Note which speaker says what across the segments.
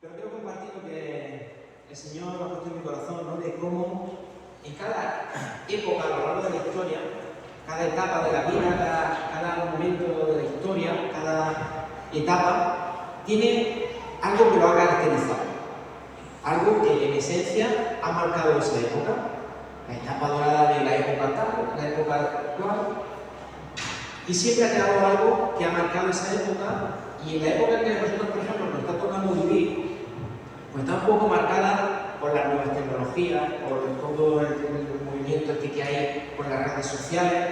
Speaker 1: Pero quiero compartir lo que el Señor ha puesto en mi corazón, ¿no? De cómo en cada época a lo largo de la historia, cada etapa de la vida, cada momento de la historia, cada etapa, tiene algo que lo ha caracterizado. Algo que en esencia ha marcado esa época. La etapa dorada de la época tal, la época cual. Y siempre ha quedado algo que ha marcado esa época. Y en la época en que nosotros, por ejemplo, nos está tocando vivir, pues está un poco marcada por las nuevas tecnologías, por todo el movimiento que hay por las redes sociales,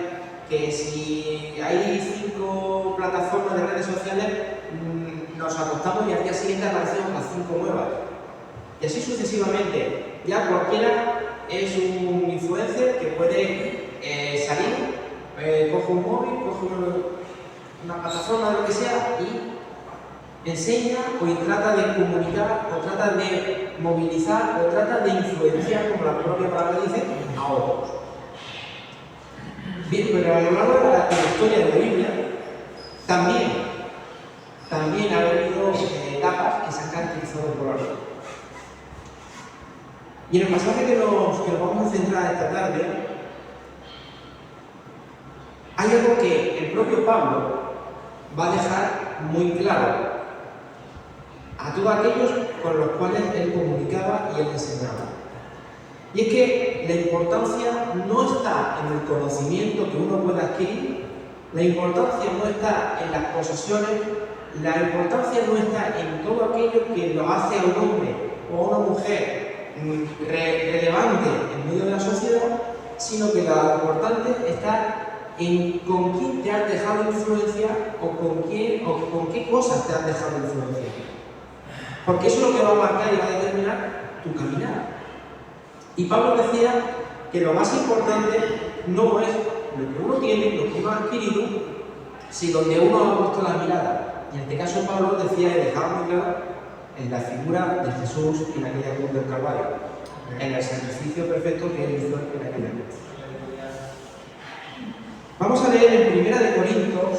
Speaker 1: que si hay 5 plataformas de redes sociales, nos acostamos y al día siguiente aparecemos las 5 nuevas. Y así sucesivamente. Ya cualquiera es un influencer que puede salir, coge un móvil, coge una plataforma, lo que sea, y enseña o trata de comunicar o trata de movilizar o trata de influenciar, como la propia palabra dice, a otros. Bien, pero a lo largo de la historia de la Biblia también ha habido etapas que se han caracterizado por algo. Y en el pasaje que nos vamos a centrar esta tarde, hay algo que el propio Pablo va a dejar muy claro a todos aquellos con los cuales él comunicaba y él enseñaba. Y es que la importancia no está en el conocimiento que uno pueda adquirir, la importancia no está en las posesiones, la importancia no está en todo aquello que lo hace a un hombre o a una mujer relevante en medio de la sociedad, sino que lo importante está en con quién te has dejado influenciar o con qué cosas te has dejado influenciar. Porque eso es lo que va a marcar y va a determinar tu caminar. Y Pablo decía que lo más importante no es lo que uno tiene, lo que uno ha adquirido, sino donde uno ha puesto la mirada. Y en este caso Pablo decía y dejaba muy claro en la figura de Jesús en aquella cruz del Calvario, en el sacrificio perfecto que él hizo en aquella cruz. Vamos a leer en 1 de Corintios,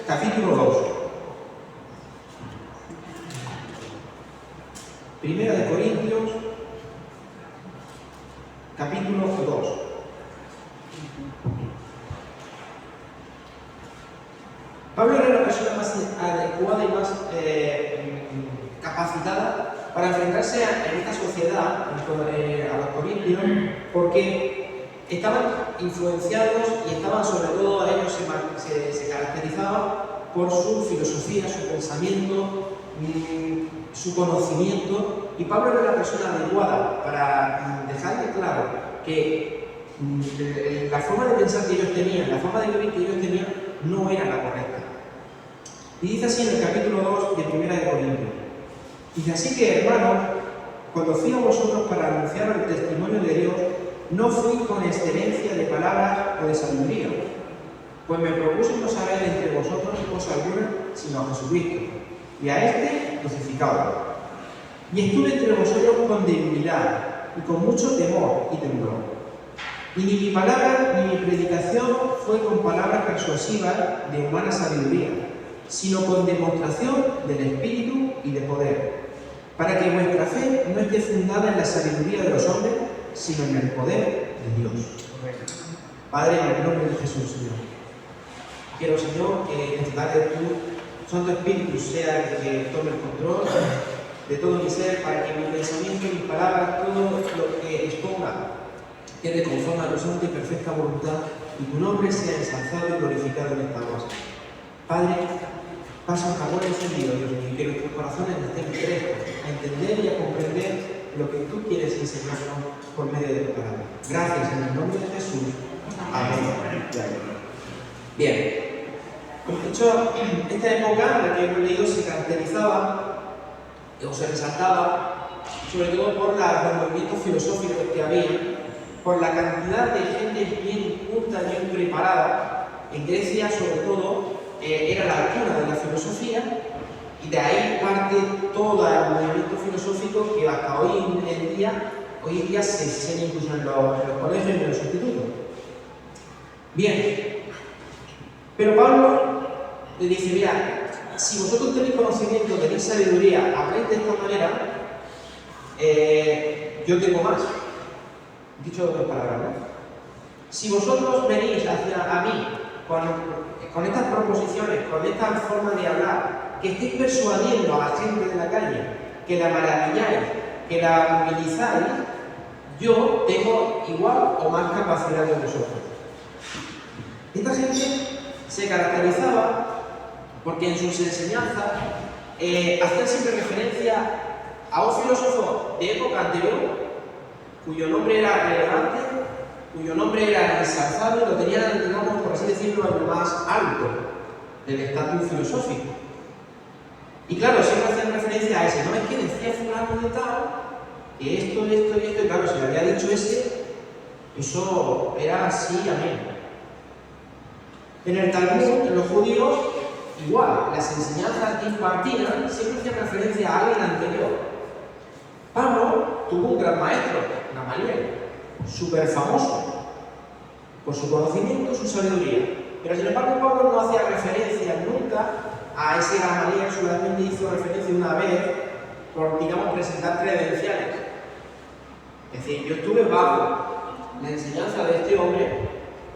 Speaker 1: capítulo 2. 1 de Corintios, capítulo 2. Pablo era la persona más adecuada y más capacitada para enfrentarse en esta sociedad, a los corintios, porque estaban influenciados y estaban, sobre todo, a ellos se caracterizaban por su filosofía, su pensamiento, su conocimiento, y Pablo era la persona adecuada para dejarle claro que la forma de pensar que ellos tenían, la forma de vivir que ellos tenían, no era la correcta. Y dice así en el capítulo 2 de 1 de Corintios. Dice así que, hermanos, cuando fui a vosotros para anunciar el testimonio de Dios, no fui con excelencia de palabras o de sabiduría, pues me propuse no saber entre vosotros cosa alguna, sino a Jesucristo, y a este crucificado. Y estuve entre vosotros con debilidad y con mucho temor y temblor. Y ni mi palabra ni mi predicación fue con palabras persuasivas de humana sabiduría, sino con demostración del Espíritu y de que vuestra fe no esté fundada en la sabiduría de los hombres, sino en el poder de Dios. Padre, en el nombre de Jesús, Señor, quiero, Señor, que en esta tarde tu Santo Espíritu sea el que tome el control de todo mi ser, para que mi pensamiento, mis palabras, todo lo que exponga quede conforme a tu santa y perfecta voluntad, y tu nombre sea ensalzado y glorificado en esta hora. Padre, pasa un jabón encendido, Dios mío, y que nuestros corazones estén prestos a entender y a comprender lo que tú quieres enseñarnos por medio de tu palabra. Gracias en el nombre de Jesús. Amén. Bien. Como he dicho, esta época en la que hemos leído se caracterizaba o se resaltaba sobre todo por los movimientos filosóficos que había, por la cantidad de gente bien culta, bien preparada. En Grecia, sobre todo, era la cuna de la filosofía, y de ahí parte todo el movimiento filosófico que hasta hoy en día se enseña incluso en los colegios y en los institutos. Bien, pero Pablo le dice: mira, si vosotros tenéis conocimiento, tenéis sabiduría, habláis de esta manera, yo tengo más. Dicho de otras palabras, ¿no? Si vosotros venís a mí con estas proposiciones, con esta forma de hablar, que estéis persuadiendo a la gente de la calle, que la maravilláis, que la movilizáis, yo tengo igual o más capacidad que vosotros. Esta gente se caracterizaba porque en sus enseñanzas hacían siempre referencia a un filósofo de época anterior, cuyo nombre era relevante, cuyo nombre era ensalzado y lo tenían, digamos, por así decirlo, en lo más alto del estatus filosófico. Y claro, siempre hacían referencia a ese: no, es que decía fulano de tal, que esto, y claro, si le había dicho ese, eso era así, amén. En el Talmud, en los judíos, igual, las enseñanzas que impartían siempre hacían referencia a alguien anterior. Pablo tuvo un gran maestro, Gamaliel, súper famoso por su conocimiento, su sabiduría. Pero sin embargo, Pablo no hacía referencia nunca a ese Gamaliel, solamente hizo referencia una vez por, digamos, presentar credenciales. Es decir, yo estuve bajo la enseñanza de este hombre,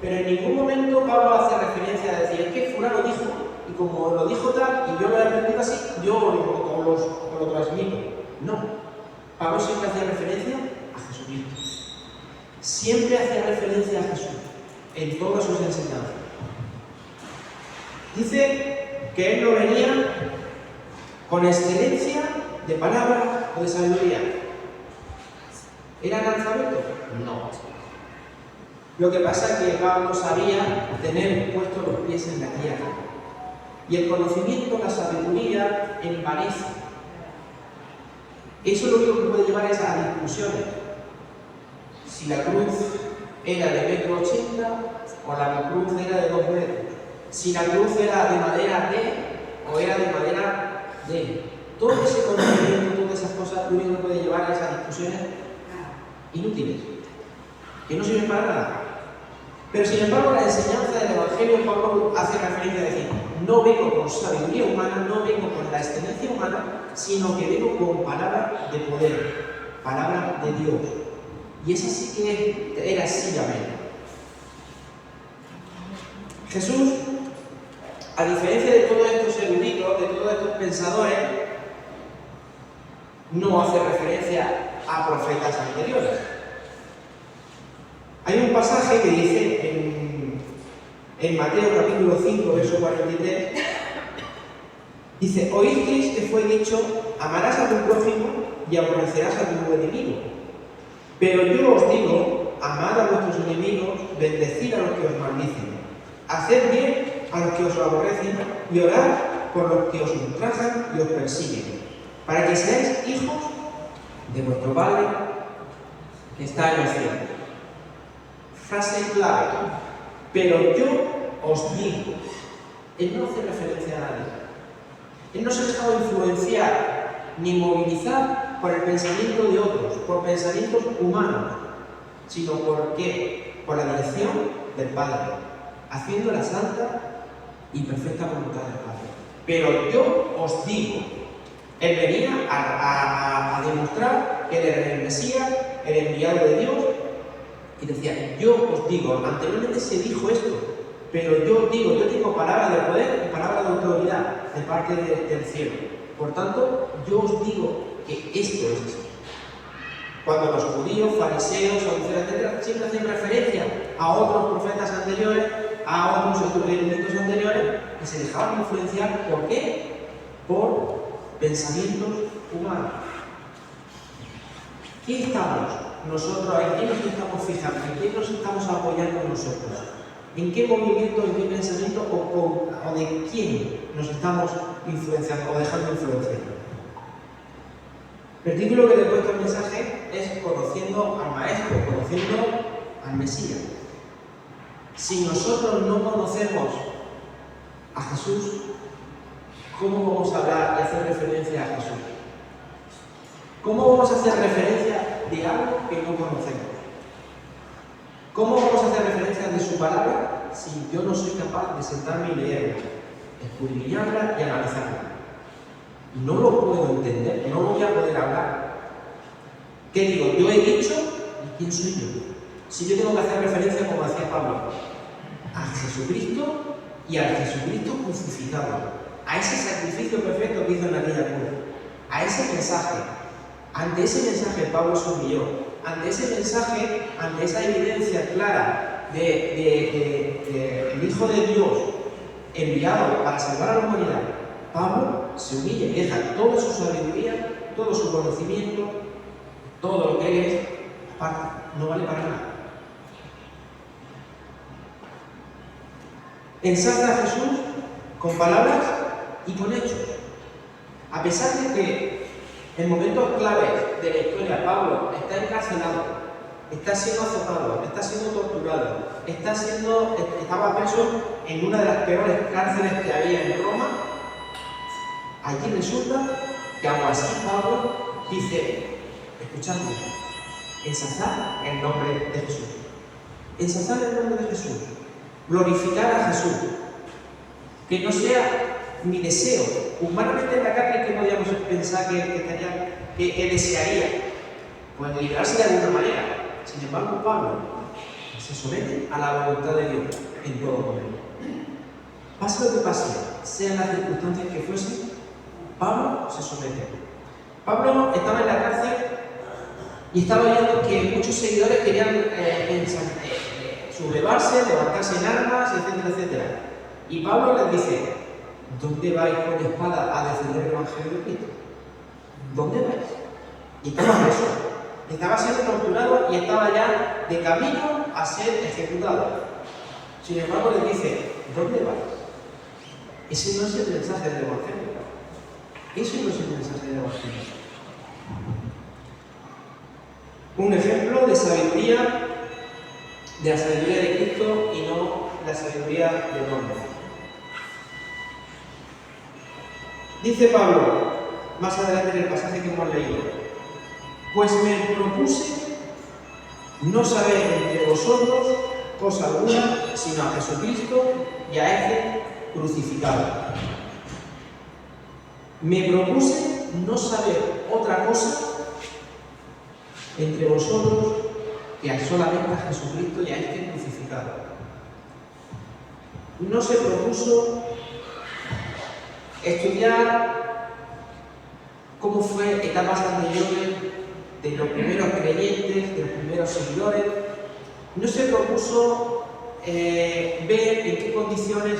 Speaker 1: pero en ningún momento Pablo hace referencia a decir: es que fulano dijo, y como lo dijo tal, y yo lo he aprendido así, yo lo transmito. No. Pablo siempre hacía referencia a Jesucristo. Siempre hacía referencia a Jesús en todas sus enseñanzas. Dice que él no venía con excelencia de palabra o de sabiduría. ¿Era analfabeto? No. Lo que pasa es que Pablo sabía tener puestos los pies en la tierra. Y el conocimiento, la sabiduría, envanece. Eso lo único que puede llevar es a discusiones. Si la cruz era de 1,80 m o la cruz era de 2 metros. Si la cruz era de madera D o era de madera D. Todo ese conocimiento, todas esas cosas, lo único que puede llevar es a discusiones inútiles, que no sirven para nada. Pero sin embargo, la enseñanza del Evangelio, Pablo hace referencia a decir: no vengo con sabiduría humana, no vengo con la excelencia humana, sino que vengo con palabra de poder, palabra de Dios. Y esa sí que era así, amén. Jesús, a diferencia de todos estos eruditos, de todos estos pensadores, no hace referencia a profetas anteriores. Hay un pasaje que dice en Mateo capítulo 5, verso 43, dice: oísteis que fue dicho, amarás a tu prójimo y aborrecerás a tu enemigo. Pero yo os digo, amad a vuestros enemigos, bendecid a los que os maldicen, haced bien a los que os aborrecen y orad por los que os ultrajan y os persiguen, para que seáis hijos de vuestro Padre que está en el cielo. Frase clave: pero yo os digo. Él no hace referencia a nadie. Él no se ha dejado influenciar ni movilizar por el pensamiento de otros, por pensamientos humanos, sino por qué, por la dirección del Padre, haciendo la santa y perfecta voluntad del Padre. Pero yo os digo, Él venía a demostrar que él era el Mesías, el enviado de Dios, y decía, yo os digo, anteriormente se dijo esto, pero yo os digo, yo tengo palabra de poder y palabra de autoridad de parte del cielo. Por tanto, yo os digo que esto es así. Cuando los judíos, fariseos, saduceos, etc., siempre hacen referencia a otros profetas anteriores, a otros eruditos anteriores, que se dejaban influenciar, ¿por qué? Por pensamientos humanos. ¿Qué estamos nosotros, en qué nos estamos fijando, en qué nos estamos apoyando nosotros? ¿En qué movimiento, en qué pensamiento o de quién nos estamos influenciando o dejando influenciar? El título que le he puesto al mensaje es Conociendo al Maestro, conociendo al Mesías. Si nosotros no conocemos a Jesús, ¿cómo vamos a hablar y hacer referencia a Jesús? ¿Cómo vamos a hacer referencia de algo que no conocemos? ¿Cómo vamos a hacer referencia de su palabra si yo no soy capaz de sentarme y leerla, escudriñarla y analizarla? No lo puedo entender, no lo voy a poder hablar. ¿Qué digo? Yo he dicho, ¿y quién soy yo? Si yo tengo que hacer referencia, como decía Pablo, a Jesucristo y al Jesucristo crucificado, a ese sacrificio perfecto que hizo en aquella cruz, a ese mensaje. Ante ese mensaje Pablo se humilló, ante ese mensaje, ante esa evidencia clara del Hijo de Dios enviado para salvar a la humanidad, Pablo se humilla y deja toda su sabiduría, todo su conocimiento, todo lo que él es, aparte, no vale para nada. Ensalza a Jesús con palabras y con hechos. A pesar de que en momentos claves de la historia Pablo está encarcelado, está siendo azotado, está siendo torturado, estaba preso en una de las peores cárceles que había en Roma, allí resulta que aún así Pablo dice, escuchadme, ensalzar el nombre de Jesús. Ensalzar el nombre de Jesús. Glorificar a Jesús. Que no sea mi deseo. Humanamente en la carne, que podríamos pensar que desearía, pues liberarse de alguna manera. Sin embargo, Pablo se somete a la voluntad de Dios en todo momento. Pase lo que pase, sean las circunstancias que fuesen, Pablo se somete. Pablo estaba en la cárcel y estaba viendo que muchos seguidores querían sublevarse, levantarse en armas, etcétera, etcétera. Y Pablo les dice, ¿dónde vais con espada a defender el Evangelio de Cristo? ¿Dónde vais? Y estaba preso, estaba siendo torturado y estaba ya de camino a ser ejecutado. Sin embargo, les dice, ¿dónde vais? Ese no es el mensaje del Evangelio. Ese no es el mensaje del Evangelio. Un ejemplo de sabiduría, de la sabiduría de Cristo y no la sabiduría del hombre. Dice Pablo, más adelante en el pasaje que hemos leído, pues me propuse no saber entre vosotros cosa alguna, sino a Jesucristo y a este crucificado. Me propuse no saber otra cosa entre vosotros que solamente a Jesucristo y a este crucificado. No se propuso estudiar cómo fue etapas anteriores de los primeros creyentes, de los primeros seguidores. No se propuso ver en qué condiciones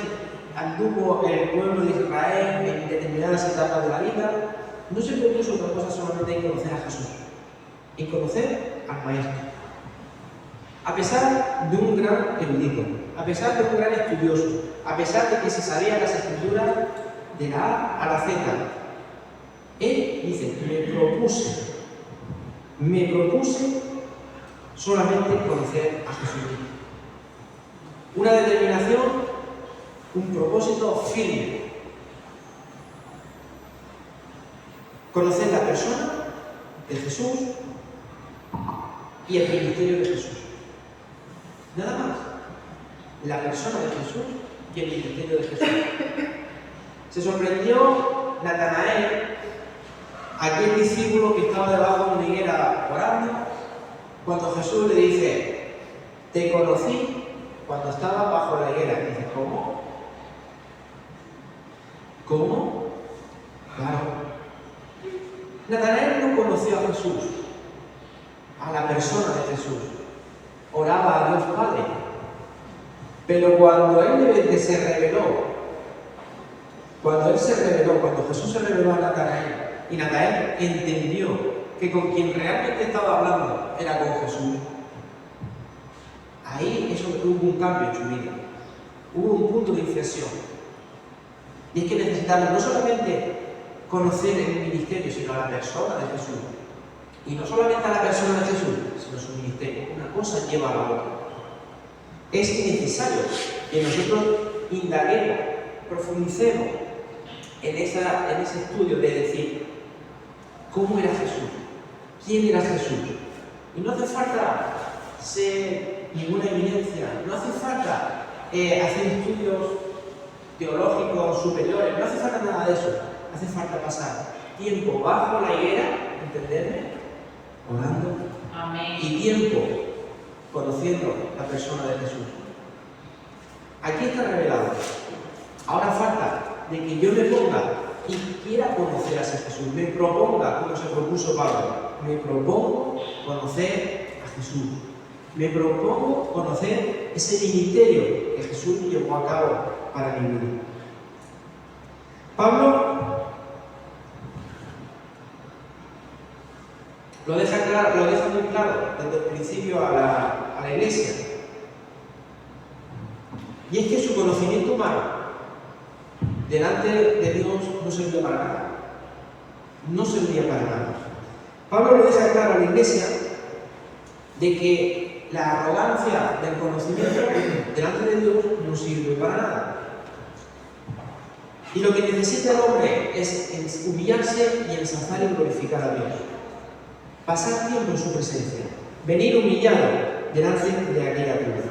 Speaker 1: anduvo el pueblo de Israel en determinadas etapas de la vida. No se propuso otra cosa solamente en conocer a Jesús, en conocer al Maestro. A pesar de un gran erudito, a pesar de un gran estudioso, a pesar de que se sabía las escrituras de la A a la Z, él dice, me propuse solamente conocer a Jesucristo. Una determinación, un propósito firme. Conocer la persona de Jesús y el ministerio de Jesús. Nada más. La persona de Jesús y el ministerio de Jesús. Se sorprendió Natanael aquel discípulo que estaba debajo de una higuera orando, cuando Jesús le dice, te conocí cuando estaba bajo la higuera. Y dice, ¿cómo? ¿Cómo? Claro. Natanael no conoció a Jesús, a la persona de Jesús. Oraba a Dios Padre. Pero cuando él se reveló, cuando Jesús se reveló a Natanael, y Natanael entendió que con quien realmente estaba hablando era con Jesús, ahí eso hubo un cambio en su vida. Hubo un punto de inflexión. Y es que necesitamos no solamente conocer el ministerio, sino a la persona de Jesús. Y no solamente a la persona de Jesús, sino su ministerio. Una cosa lleva a la otra. Es necesario que nosotros indaguemos, profundicemos en ese estudio de decir, ¿cómo era Jesús? ¿Quién era Jesús? Y no hace falta ser ninguna eminencia, no hace falta hacer estudios teológicos superiores, no hace falta nada de eso. Hace falta pasar tiempo bajo la higuera, ¿entenderme? Orando.
Speaker 2: Amén.
Speaker 1: Y tiempo conociendo la persona de Jesús. Aquí está revelado. Ahora falta de que yo me ponga y quiera conocer a ese Jesús. Me proponga, como se propuso Pablo, me propongo conocer a Jesús. Me propongo conocer ese ministerio que Jesús llevó a cabo para mi vida. Pablo lo deja muy claro desde el principio a la iglesia. Y es que su conocimiento humano delante de Dios no servía para nada. No servía para nada. Pablo le deja claro a la iglesia de que la arrogancia del conocimiento delante de Dios no sirve para nada. Y lo que necesita el hombre es humillarse y ensalzar y glorificar a Dios. Pasar tiempo en su presencia. Venir humillado delante de aquella cruz.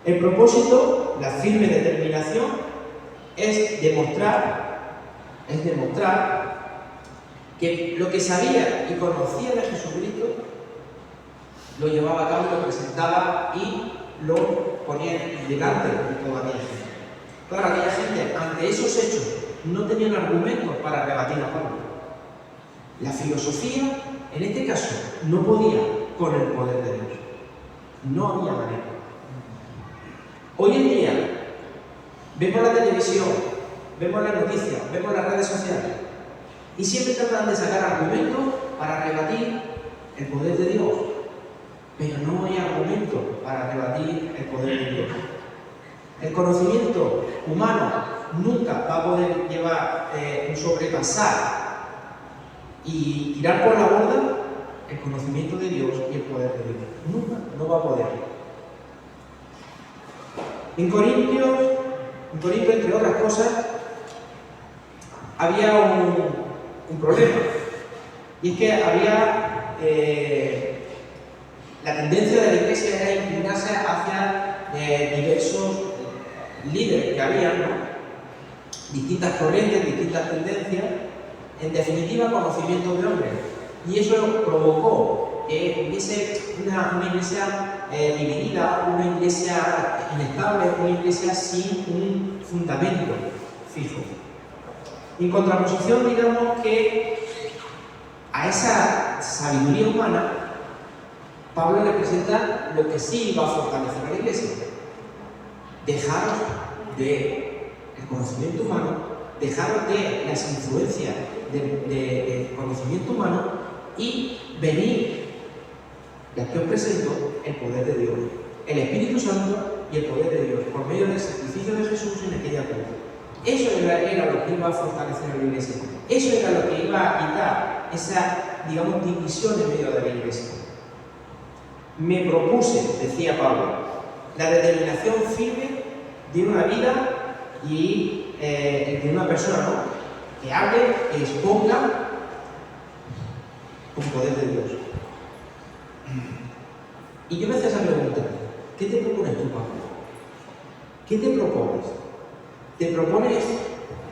Speaker 1: El propósito, la firme determinación, es demostrar que lo que sabía y conocía de Jesucristo lo llevaba a cabo, lo presentaba y lo ponía delante de toda aquella gente. Claro, aquella gente, ante esos hechos, no tenían argumentos para rebatir a Pablo. La filosofía, en este caso, no podía con el poder de Dios. No había manera. Hoy en día, vemos la televisión, vemos las noticias, vemos las redes sociales, y siempre tratan de sacar argumentos para rebatir el poder de Dios. Pero no hay argumentos para rebatir el poder de Dios. El conocimiento humano nunca va a poder sobrepasar y tirar por la borda el conocimiento de Dios y el poder de Dios. Nunca, no va a poder. En Corinto, entre otras cosas, había un problema. Y es que había la tendencia de la iglesia era inclinarse hacia diversos líderes que había, ¿no? Distintas corrientes, distintas tendencias, en definitiva conocimiento de hombres. Y eso provocó que hubiese una iglesia dividida, una iglesia inestable, una iglesia sin un fundamento fijo. En contraposición, digamos que a esa sabiduría humana, Pablo le presenta lo que sí va a fortalecer a la iglesia. Dejaros del conocimiento humano, dejaros de las influencias del conocimiento humano y venid, ya que os presento el poder de Dios, el Espíritu Santo y el poder de Dios, por medio del sacrificio de Jesús en aquella cruz. Eso era lo que iba a fortalecer a la iglesia. Eso era lo que iba a quitar esa, digamos, división en medio de la iglesia. Me propuse, decía Pablo, la determinación firme de una vida y de una persona, ¿no? Que hable, que exponga con poder de Dios. Y yo me hacía esa pregunta: ¿qué te propones tú, Pablo? ¿Qué te propones? ¿Te propones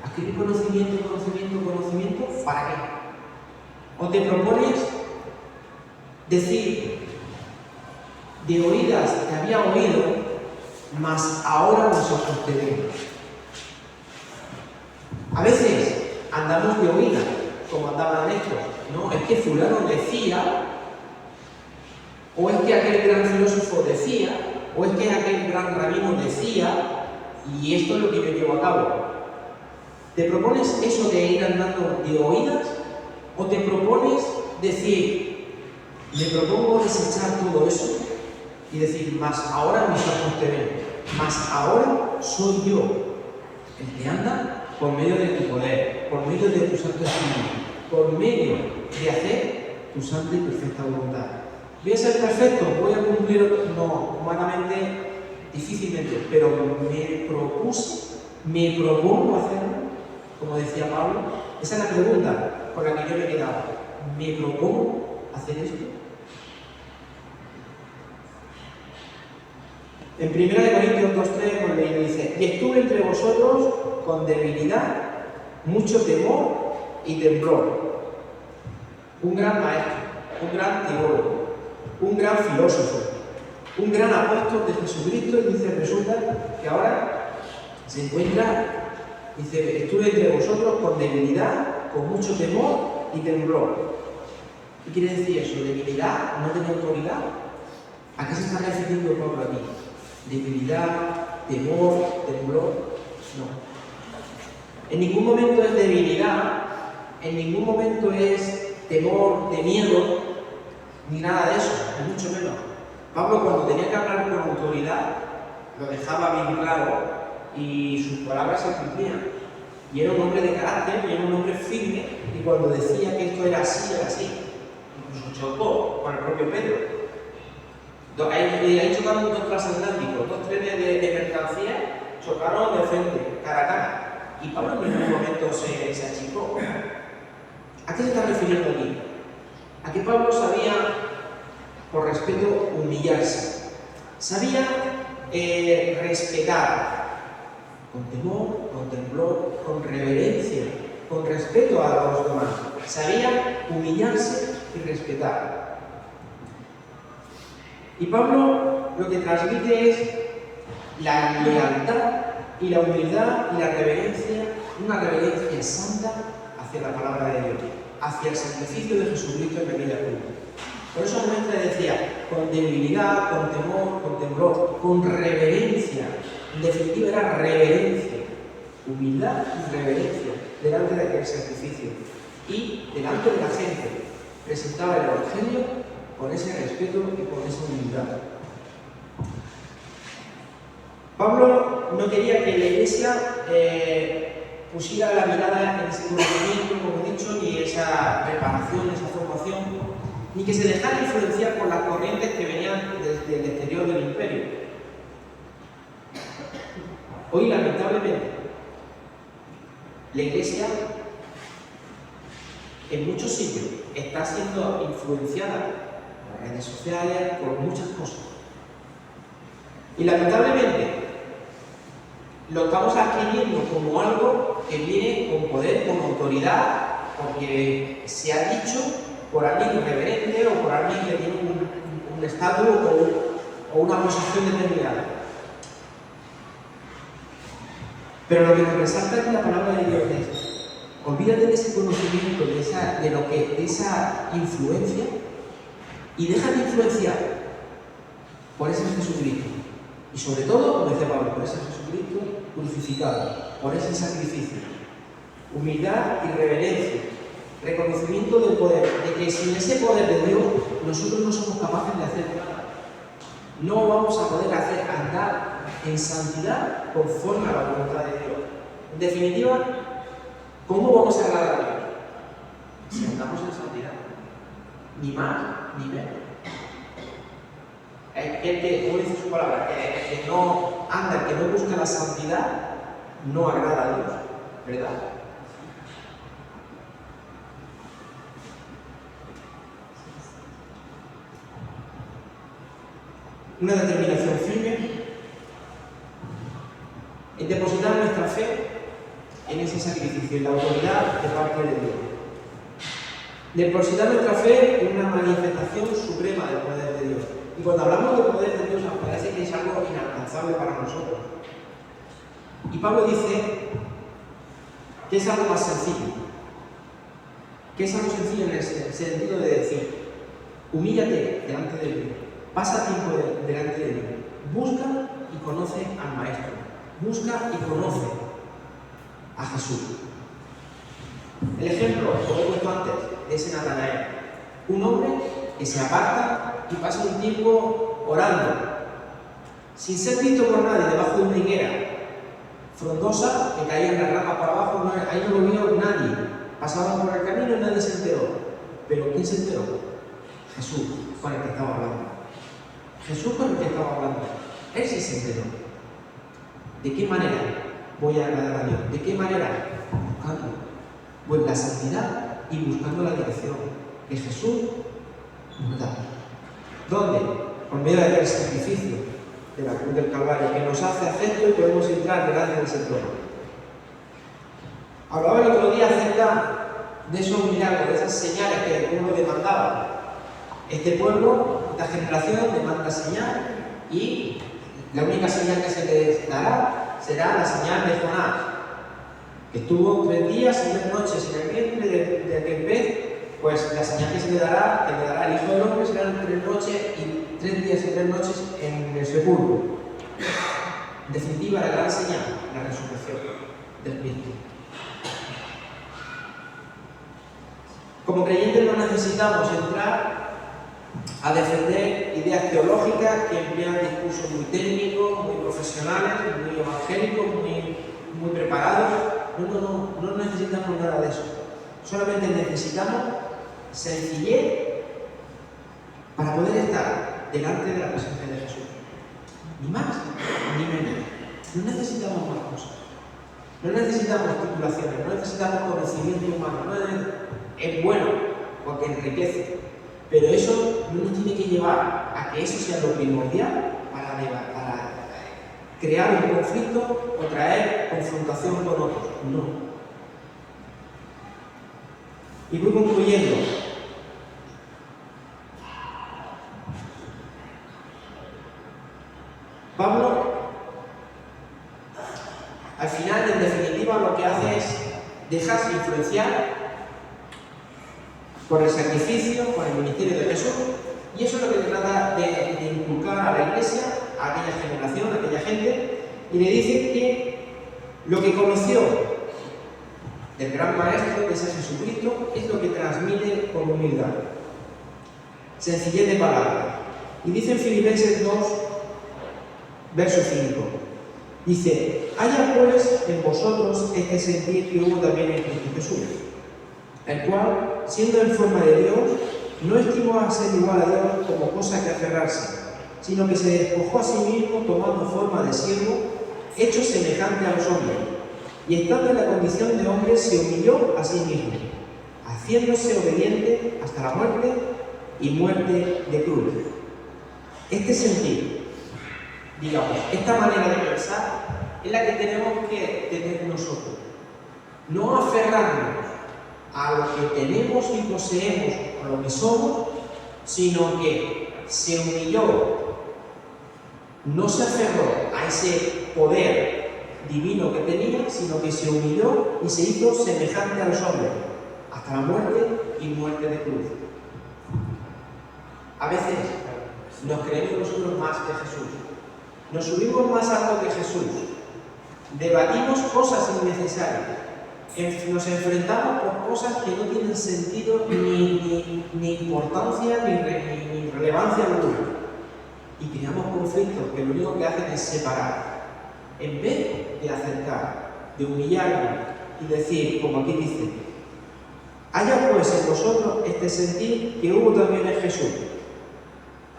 Speaker 1: adquirir conocimiento? ¿Para qué? ¿O te propones decir, de oídas te había oído, mas ahora los ojos te ven? A veces andamos de oídas, como andaban estos. No, es que fulano decía, o es que aquel gran filósofo decía, o es que aquel gran rabino decía, y esto es lo que yo llevo a cabo. ¿Te propones eso de ir andando de oídas? ¿O te propones decir, me propongo desechar todo eso y decir, más ahora mis ojos te ven, más ahora soy yo el que anda por medio de tu poder, por medio de tu Santo Espíritu, por medio de hacer tu santa y perfecta voluntad? ¿Voy a ser perfecto? ¿Voy a cumplir? No, humanamente, difícilmente, pero me propongo hacerlo, como decía Pablo. Esa es la pregunta con la que yo me he quedado. ¿Me propongo hacer esto? En 1 Corintios 2:3 nos dice, y estuve entre vosotros con debilidad, mucho temor y temblor. Un gran maestro, un gran teólogo, un gran filósofo, un gran apóstol de Jesucristo, y dice, resulta que ahora se encuentra, dice, estuve entre vosotros con debilidad, con mucho temor y temblor. ¿Qué quiere decir eso? ¿Debilidad? ¿No tener autoridad? ¿A qué se está refiriendo Pablo aquí? ¿Debilidad, temor, temblor? No. En ningún momento es debilidad, en ningún momento es temor, de miedo, ni nada de eso, ni mucho menos. Pablo, cuando tenía que hablar con autoridad, lo dejaba bien claro y sus palabras se cumplían. Y era un hombre de carácter, y era un hombre firme, y cuando decía que esto era así, era así. Incluso chocó con el propio Pedro. Ahí chocaron dos transatlánticos, dos trenes de mercancía, chocaron de frente, cara a cara. Y Pablo en ningún momento se achicó. ¿A qué se está refiriendo aquí? A que Pablo sabía, por respeto, humillarse. Sabía respetar, con temor, con temblor, con reverencia, con respeto a los demás. Sabía humillarse y respetar. Y Pablo lo que transmite es la lealtad y la humildad y la reverencia, una reverencia santa hacia la palabra de Dios, hacia el sacrificio de Jesucristo en la vida pública. Por eso el maestro decía, con debilidad, con temor, con temblor, con reverencia. En definitiva era reverencia, humildad y reverencia delante de aquel sacrificio. Y delante de la gente presentaba el Evangelio con ese respeto y con esa humildad. Pablo no quería que la Iglesia pusiera la mirada en ese conocimiento, como he dicho, ni esa preparación, esa formación, ni que se dejara influenciar por las corrientes que venían desde el exterior del imperio. Hoy, lamentablemente, la Iglesia en muchos sitios está siendo influenciada por redes sociales, por muchas cosas. Y lamentablemente lo estamos adquiriendo como algo que viene con poder, con autoridad, porque se ha dicho por alguien irreverente o por alguien que tiene un estatus o una posición determinada. Pero lo que nos resalta es que la palabra de Dios es: olvídate de ese conocimiento, de esa influencia, y déjate influenciar por ese Jesucristo. Y sobre todo, como decía Pablo, por ese Jesucristo crucificado, por ese sacrificio. Humildad y reverencia, reconocimiento del poder, de que sin ese poder de Dios nosotros no somos capaces de hacer nada. No vamos a poder hacer andar en santidad conforme a la voluntad de Dios. En definitiva, ¿cómo vamos a agradar a Dios? Si andamos en santidad. Ni más ni menos. El que, como dice su palabra, el que no anda, el que no busca la santidad, no agrada a Dios, ¿verdad? Una determinación firme en depositar nuestra fe en ese sacrificio, en la autoridad de parte de Dios. Depositar nuestra fe en una manifestación suprema del poder de Dios. Y cuando hablamos del poder de Dios, nos parece que es algo inalcanzable para nosotros. Y Pablo dice que es algo más sencillo. Que es algo sencillo en el sentido de decir, humíllate delante de Dios, pasa tiempo delante de Dios, busca y conoce al Maestro, busca y conoce a Jesús. El ejemplo, como he puesto antes, de ese Natanael, un hombre que se aparta y pasa un tiempo orando, sin ser visto por nadie, debajo de una higuera frondosa que caía en las ramas para abajo, ahí no lo vio nadie, pasaban por el camino y nadie se enteró. Pero ¿quién se enteró? Jesús, con el que estaba hablando. Jesús con el que estaba hablando. Él sí se enteró. ¿De qué manera voy a agradar a Dios? ¿De qué manera? Buscando. Pues la santidad y buscando la dirección que Jesús nos da. ¿Dónde? Por medio de aquel sacrificio de la cruz del Calvario que nos hace acepto y podemos entrar delante de ese trono. Hablaba el otro día acerca de esos milagros, de esas señales que el pueblo demandaba. Este pueblo, esta generación demanda señal y la única señal que se les dará será la señal de Jonás, que estuvo 3 días y 3 noches en el vientre de aquel pez. Pues la señal que le dará el Hijo del Hombre serán 3 noches y 3 días y 3 noches en el sepulcro. En definitiva, la gran señal, la resurrección del Cristo. Como creyentes no necesitamos entrar a defender ideas teológicas que emplean discursos muy técnicos, muy profesionales, muy evangélicos, muy preparados. No necesitamos nada de eso. Solamente necesitamos sencillez para poder estar delante de la presencia de Jesús. Ni más, ni menos. No necesitamos más cosas. No necesitamos titulaciones, no necesitamos conocimiento humano. Es bueno porque enriquece, pero eso no nos tiene que llevar a que eso sea lo primordial para crear un conflicto o traer confrontación con otros. No. Y voy concluyendo. Pablo, al final, en definitiva, lo que hace es dejarse influenciar por el sacrificio, por el ministerio de Jesús, y eso es lo que trata de inculcar a la Iglesia, a aquella generación, a aquella gente, y le dice que lo que conoció del gran Maestro, que es Jesucristo, es lo que transmite con humildad, sencillez de palabra. Y dice en Filipenses 2, verso 5, dice: haya pues en vosotros este sentir que hubo también en Cristo Jesús, el cual, siendo en forma de Dios, no estimó a ser igual a Dios como cosa que aferrarse, sino que se despojó a sí mismo tomando forma de siervo, hecho semejante a los hombres, y estando en la condición de hombre se humilló a sí mismo, haciéndose obediente hasta la muerte y muerte de cruz. Este sentir, digamos, esta manera de pensar es la que tenemos que tener nosotros. No aferrarnos a lo que tenemos y poseemos, a lo que somos, sino que se humilló, no se aferró a ese poder divino que tenía, sino que se humilló y se hizo semejante a los hombres, hasta la muerte y muerte de cruz. A veces nos creemos nosotros más que Jesús, nos subimos más alto que Jesús, debatimos cosas innecesarias, nos enfrentamos por cosas que no tienen sentido ni importancia ni relevancia alguna, y creamos conflictos que lo único que hacen es separar, en vez de acercar, de humillarnos y decir, como aquí dice: haya pues en vosotros este sentir que hubo también en Jesús.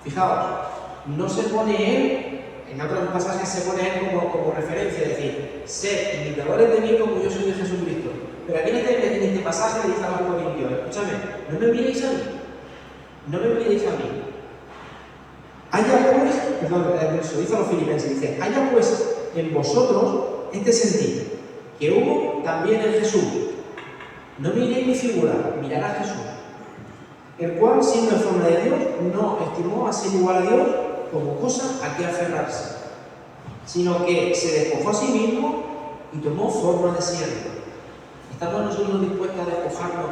Speaker 1: Fijaos, no se pone él, en otros pasajes se pone él como referencia, es decir, sed imitadores de mí como yo soy de Jesucristo. Pero aquí en este pasaje le dice a los corintios: escúchame, no me miréis a mí, no me miréis a mí. Haya pues, perdón, el verso dice a los filipenses, dice: haya pues en vosotros este sentir que hubo también en Jesús. No miréis mi figura, mirad a Jesús. el cual, siendo en forma de Dios, no estimó a ser igual a Dios como cosa a que aferrarse, sino que se despojó a sí mismo y tomó forma de siervo. ¿Estamos nosotros dispuestos a despojarnos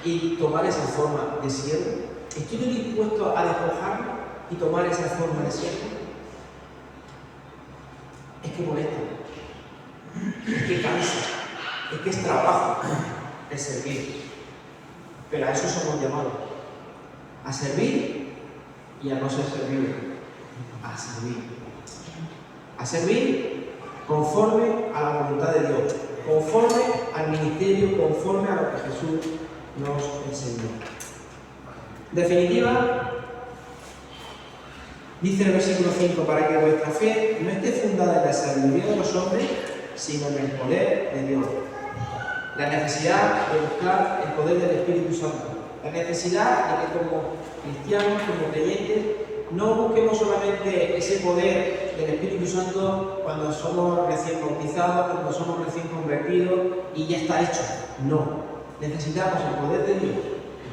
Speaker 1: y tomar esa forma de siervo? ¿Estoy yo dispuesto a despojarme y tomar esa forma de siervo? Es que molesta, es que cansa, es que es trabajo el servir. Pero a eso somos llamados, a servir y a no ser servidos, a servir. A servir conforme a la voluntad de Dios, conforme al ministerio, conforme a lo que Jesús nos enseñó. En definitiva, dice el versículo 5, para que vuestra fe no esté fundada en la sabiduría de los hombres, sino en el poder de Dios. La necesidad de buscar el poder del Espíritu Santo. La necesidad de que como cristianos, como creyentes, no busquemos solamente ese poder del Espíritu Santo cuando somos recién bautizados, cuando somos recién convertidos y ya está hecho. No. Necesitamos el poder de Dios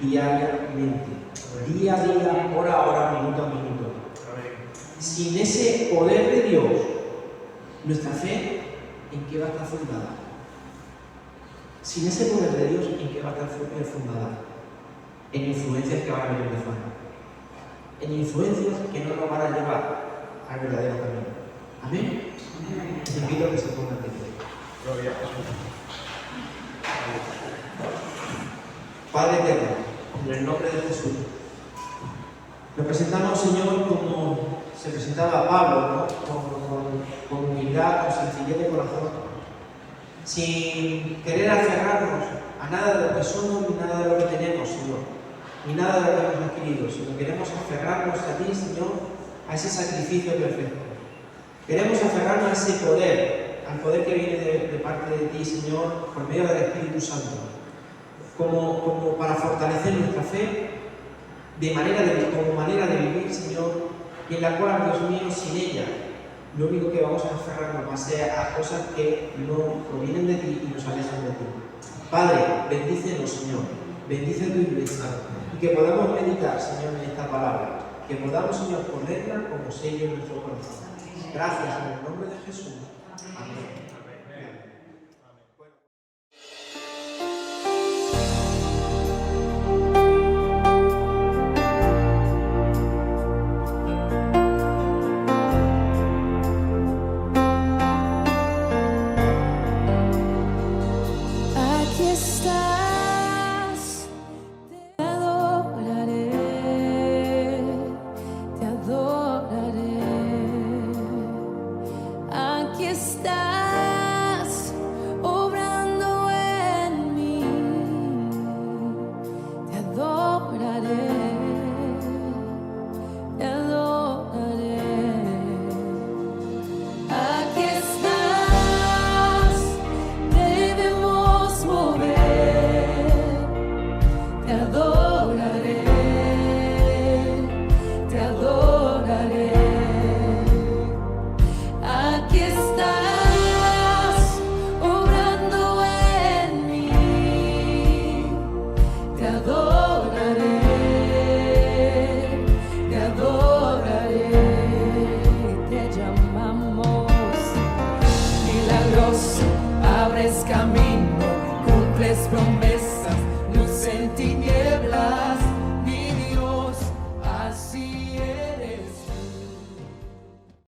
Speaker 1: diariamente. Día a día, hora a hora, minuto a minuto. Sin ese poder de Dios, nuestra fe, ¿en qué va a estar fundada? Sin ese poder de Dios, ¿en qué va a estar fundada? En influencias que van a venir de fuera. En influencias que no nos van a llevar al verdadero camino. ¿Amén? Les invito a que se pongan de pie. Gloria a Jesús. Padre eterno, en el nombre de Jesús, nos presentamos, Señor, como se presentaba Pablo, ¿no? Con humildad, con sencillez de corazón, sin querer aferrarnos a nada de lo que somos ni nada de lo que tenemos, Señor, ni nada de lo que hemos adquirido, sino queremos aferrarnos a ti, Señor, a ese sacrificio perfecto. Queremos aferrarnos a ese poder, al poder que viene de parte de ti, Señor, por medio del Espíritu Santo, como para fortalecer nuestra fe, como manera de vivir, Señor, y en la cual, Dios mío, sin ella, lo único que vamos a aferrarnos va a ser a cosas que no provienen de ti y nos alejan de ti. Padre, bendícenos, Señor, bendice tu iglesia, y que podamos meditar, Señor, en esta palabra, que podamos, Señor, ponerla como sello en nuestro corazón. Gracias, en el nombre de Jesús. Amén.
Speaker 2: Camino, cumples promesas.